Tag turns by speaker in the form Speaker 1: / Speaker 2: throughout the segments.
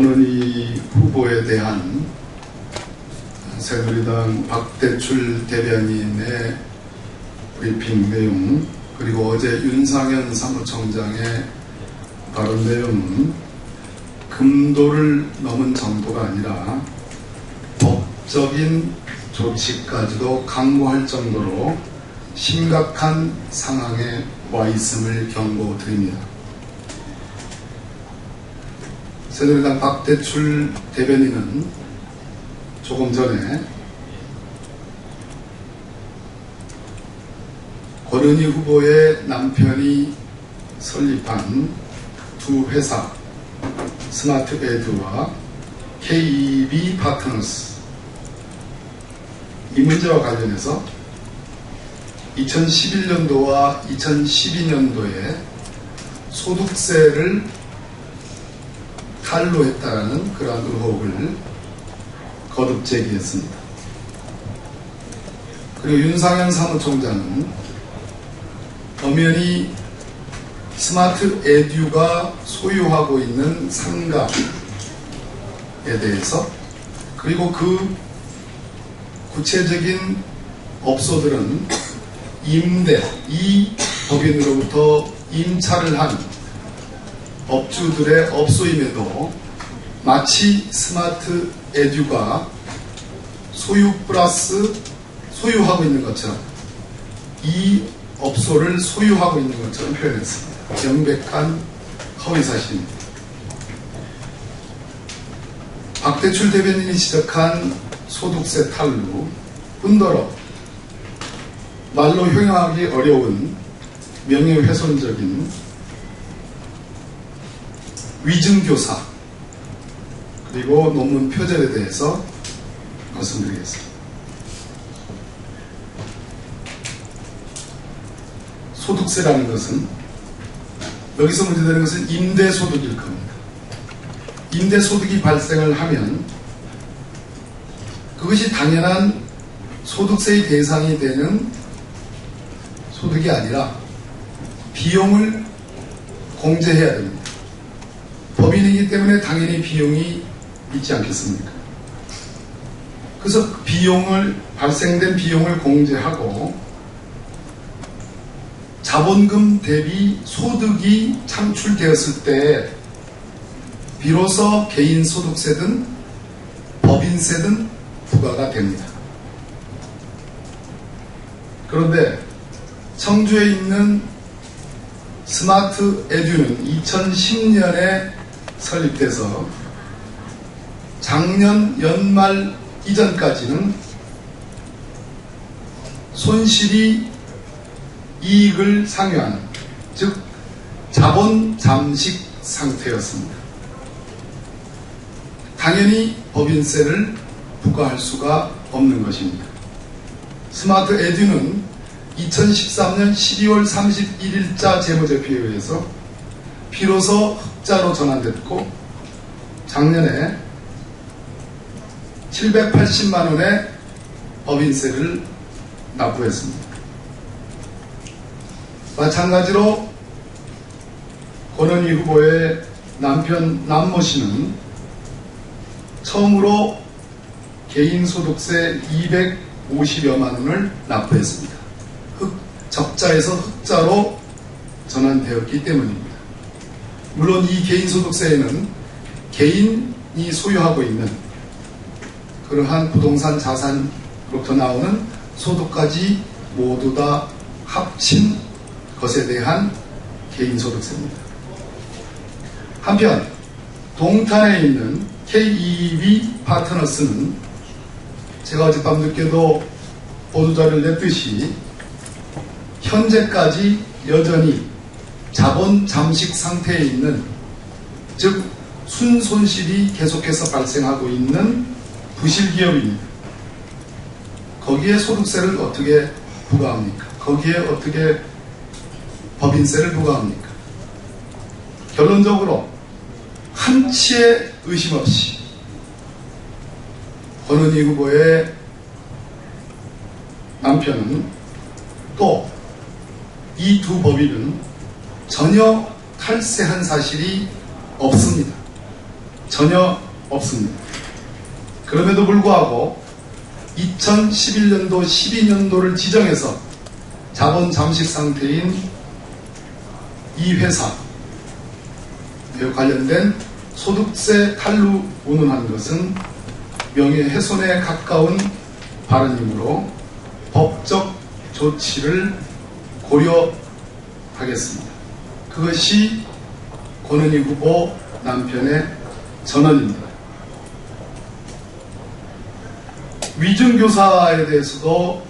Speaker 1: 권은희 후보에 대한 새누리당 박대출 대변인의 브리핑 내용, 그리고 어제 윤상현 사무총장의 발언 내용은 금도를 넘은 정도가 아니라 법적인 조치까지도 강구할 정도로 심각한 상황에 와 있음을 경고드립니다. 새누리당 박대출 대변인은 조금 전에 권은희 후보의 남편이 설립한 두 회사 스마트에듀와 KEB 파트너스, 이 문제와 관련해서 2011년도와 2012년도에 소득세를 탈루했다라는 그러한 의혹을 거듭 제기했습니다. 그리고 윤상현 사무총장은 엄연히 스마트 에듀가 소유하고 있는 상가에 대해서, 그리고 그 구체적인 업소들은 이 법인으로부터 임차를 한 업주들의 업소임에도 마치 스마트 에듀가 소유 플러스 소유하고 있는 것처럼, 이 업소를 소유하고 있는 것처럼 표현했습니다. 명백한 허위사실입니다. 박대출 대변인이 지적한 소득세 탈루, 뿐더러 말로 형용하기 어려운 명예훼손적인 위증교사, 그리고 논문 표절에 대해서 말씀드리겠습니다. 소득세라는 것은, 여기서 문제되는 것은 임대소득일 겁니다. 임대소득이 발생을 하면 그것이 당연한 소득세의 대상이 되는 소득이 아니라 비용을 공제해야 됩니다. 법인이기 때문에 당연히 비용이 있지 않겠습니까? 그래서 발생된 비용을 공제하고 자본금 대비 소득이 창출되었을 때 비로소 개인 소득세든 법인세든 부과가 됩니다. 그런데 청주에 있는 스마트 에듀는 2010년에 설립돼서 작년 연말 이전까지는 손실이 이익을 상회하는, 즉 자본 잠식 상태였습니다. 당연히 법인세를 부과할 수가 없는 것입니다. 스마트 에듀는 2013년 12월 31일자 재무제표에 의해서 비로소 흑자로 전환됐고, 작년에 780만 원의 법인세를 납부했습니다. 마찬가지로 권은희 후보의 남편 남모 씨는 처음으로 개인소득세 250여만 원을 납부했습니다. 적자에서 흑자로 전환되었기 때문입니다. 물론 이 개인소득세에는 개인이 소유하고 있는 그러한 부동산 자산으로부터 나오는 소득까지 모두 다 합친 것에 대한 개인소득세입니다. 한편 동탄에 있는 KEB 파트너스는 제가 어젯밤 늦게도 보도자료를 냈듯이 현재까지 여전히 자본 잠식 상태에 있는, 즉 순손실이 계속해서 발생하고 있는 부실기업입니다. 거기에 소득세를 어떻게 부과합니까? 거기에 어떻게 법인세를 부과합니까? 결론적으로 한치의 의심 없이 권은희 후보의 남편은, 또 이 두 법인은 전혀 탈세한 사실이 없습니다. 전혀 없습니다. 그럼에도 불구하고 2011년도, 12년도를 지정해서 자본 잠식 상태인 이 회사에 관련된 소득세 탈루 운운한 것은 명예훼손에 가까운 발언이므로 법적 조치를 고려하겠습니다. 그것이 권은희 후보 남편의 전언입니다. 위증교사에 대해서도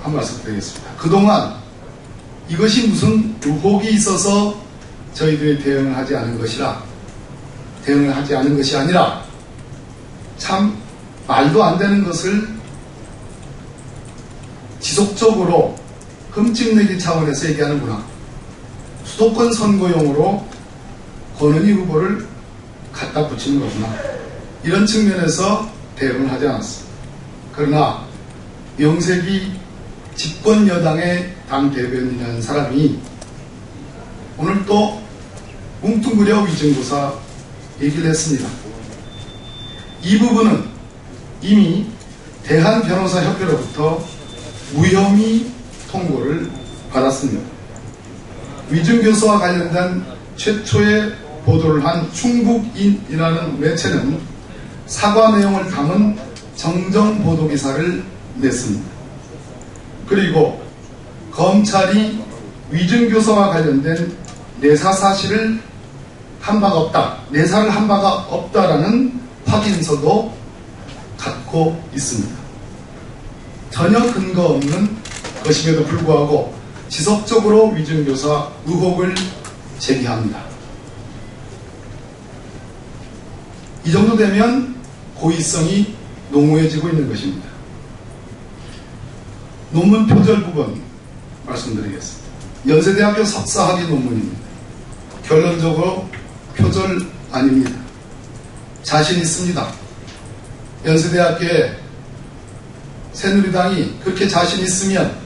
Speaker 1: 한 말씀 드리겠습니다. 그동안 이것이 무슨 의혹이 있어서 저희들이 대응을 하지 않은 것이 아니라 참 말도 안 되는 것을 지속적으로 흠집내기 차원에서 얘기하는구나. 수도권 선거용으로 권은희 후보를 갖다 붙이는 거구나. 이런 측면에서 대응을 하지 않았습니다. 그러나 명색이 집권 여당의 당대변인이라는 사람이 오늘 또 뭉뚱그려 위증교사 얘기를 했습니다. 이 부분은 이미 대한변호사협회로부터 무혐의 통보를 받았습니다. 위증교사와 관련된 최초의 보도를 한 충북인이라는 매체는 사과 내용을 담은 정정 보도기사를 냈습니다. 그리고 검찰이 위증교사와 관련된 내사 사실을 한 바가 없다, 내사를 한 바가 없다라는 확인서도 갖고 있습니다. 전혀 근거 없는 것임에도 불구하고 지속적으로 위증교사 의혹을 제기합니다. 이 정도 되면 고의성이 농후해지고 있는 것입니다. 논문 표절 부분 말씀드리겠습니다. 연세대학교 석사학위 논문입니다. 결론적으로 표절 아닙니다. 자신 있습니다. 연세대학교에 새누리당이 그렇게 자신 있으면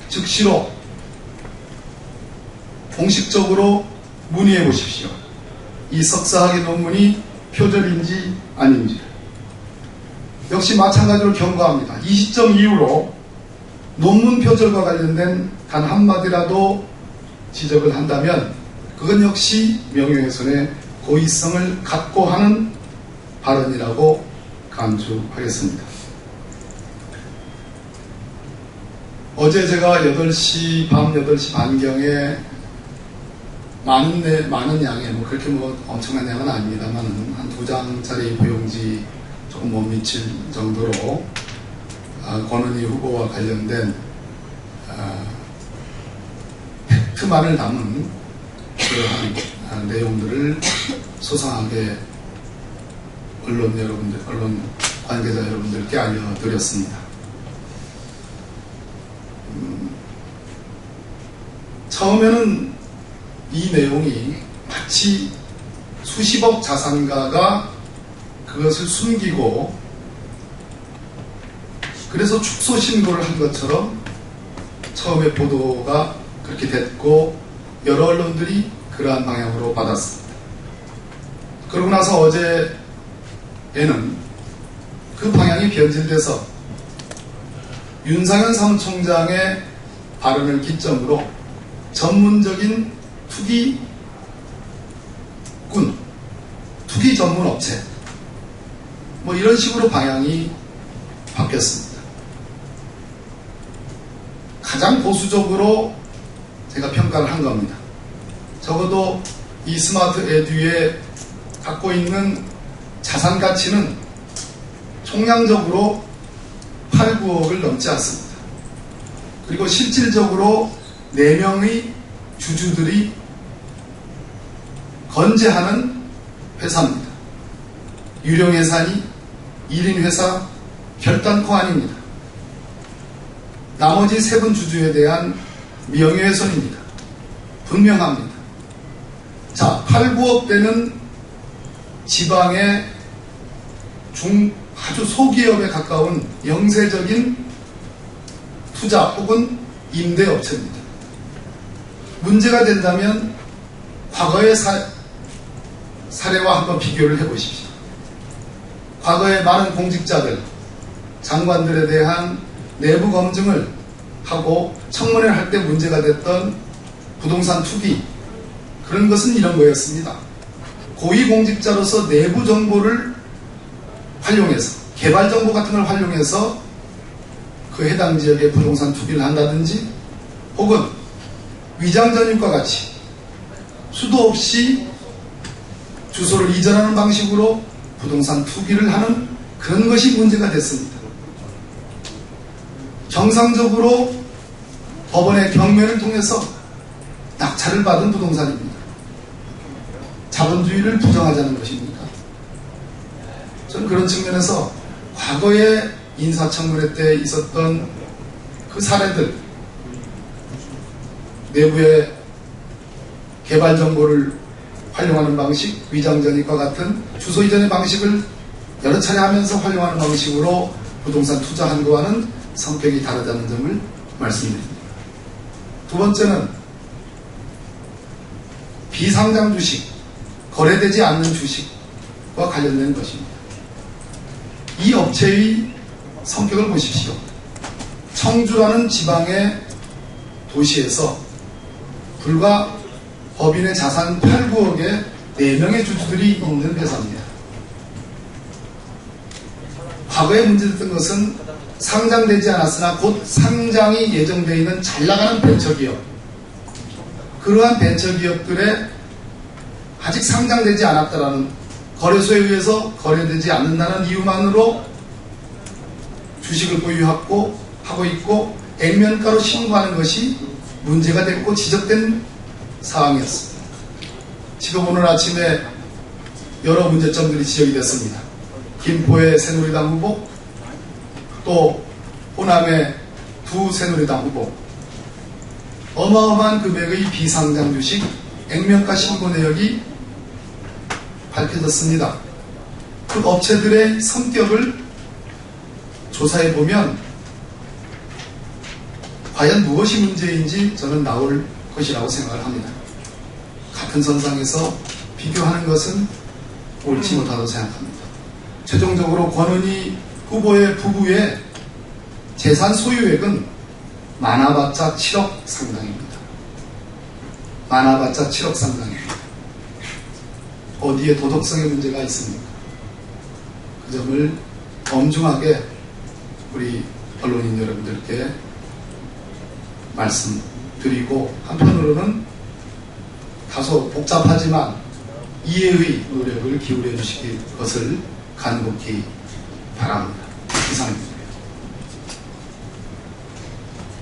Speaker 1: 즉시로 공식적으로 문의해 보십시오. 이 석사학위 논문이 표절인지 아닌지. 역시 마찬가지로 경고합니다. 이 시점 이후로 논문 표절과 관련된 단 한마디라도 지적을 한다면 그건 역시 명예훼손의 고의성을 갖고 하는 발언이라고 간주하겠습니다. 어제 제가 밤 8시 반경에 많은 양의, 그렇게 엄청난 양은 아닙니다만, 한 2장짜리 보용지 조금 못 미칠 정도로, 권은희 후보와 관련된, 팩트만을 담은 그러한 내용들을 소상하게 언론 관계자 여러분들께 알려드렸습니다. 처음에는 이 내용이 마치 수십억 자산가가 그것을 숨기고 그래서 축소 신고를 한 것처럼 처음에 보도가 그렇게 됐고 여러 언론들이 그러한 방향으로 받았습니다. 그러고 나서 어제에는 그 방향이 변질돼서 윤상현 사무총장의 발언을 기점으로 전문적인 투기 전문 업체 이런 식으로 방향이 바뀌었습니다. 가장 보수적으로 제가 평가를 한 겁니다. 적어도 이 스마트 에듀에 갖고 있는 자산 가치는 총량적으로 8, 9억을 넘지 않습니다. 그리고 실질적으로 4명의 주주들이 건재하는 회사입니다. 유령회사니 1인 회사 결단코 아닙니다. 나머지 3분 주주에 대한 명예훼손입니다. 분명합니다. 자, 8, 9억 되는 지방의 아주 소기업에 가까운 영세적인 투자 혹은 임대업체입니다. 사례와 한번 비교를 해보십시오. 과거에 많은 공직자들, 장관들에 대한 내부 검증을 하고 청문회를 할 때 문제가 됐던 부동산 투기, 그런 것은 이런 거였습니다. 고위공직자로서 내부 정보를 활용해서, 개발 정보 같은 걸 활용해서 그 해당 지역에 부동산 투기를 한다든지, 혹은 위장전입과 같이 수도 없이 주소를 이전하는 방식으로 부동산 투기를 하는 그런 것이 문제가 됐습니다. 정상적으로 법원의 경매를 통해서 낙찰을 받은 부동산입니다. 자본주의를 부정하자는 것입니까? 저는 그런 측면에서 과거에 인사청문회 때 있었던 그 사례들, 내부의 개발 정보를 활용하는 방식, 위장전입과 같은 주소 이전의 방식을 여러 차례 하면서 활용하는 방식으로 부동산 투자한 것과는 성격이 다르다는 점을 말씀드립니다. 두 번째는 비상장 주식, 거래되지 않는 주식과 관련된 것입니다. 이 업체의 성격을 보십시오. 청주라는 지방의 도시에서 불과 법인의 자산 8, 9억에 4명의 주주들이 있는 회사입니다. 과거에 문제됐던 것은 상장되지 않았으나 곧 상장이 예정되어 있는 잘 나가는 벤처기업, 그러한 벤처기업들의 아직 상장되지 않았다라는, 거래소에 의해서 거래되지 않는다는 이유만으로 주식을 보유하고 하고 있고 액면가로 신고하는 것이 문제가 됐고 지적된 상황이었습니다. 지금 오늘 아침에 여러 문제점들이 지적이 됐습니다. 김포의 새누리당 후보, 또 호남의 두 새누리당 후보, 어마어마한 금액의 비상장 주식 액면가 신고 내역이 밝혀졌습니다. 그 업체들의 성격을 조사해 보면 과연 무엇이 문제인지 저는 나올 것이라고 생각을 합니다. 같은 선상에서 비교하는 것은 옳지 못하다고 생각합니다. 최종적으로 권은희 후보의 부부의 재산 소유액은 많아봤자 7억 상당입니다. 많아봤자 7억 상당입니다. 어디에 도덕성의 문제가 있습니까? 그 점을 엄중하게 우리 언론인 여러분들께 말씀드리고, 한편으로는 다소 복잡하지만 이해의 노력을 기울여 주실 것을 간곡히 바랍니다. 이상입니다.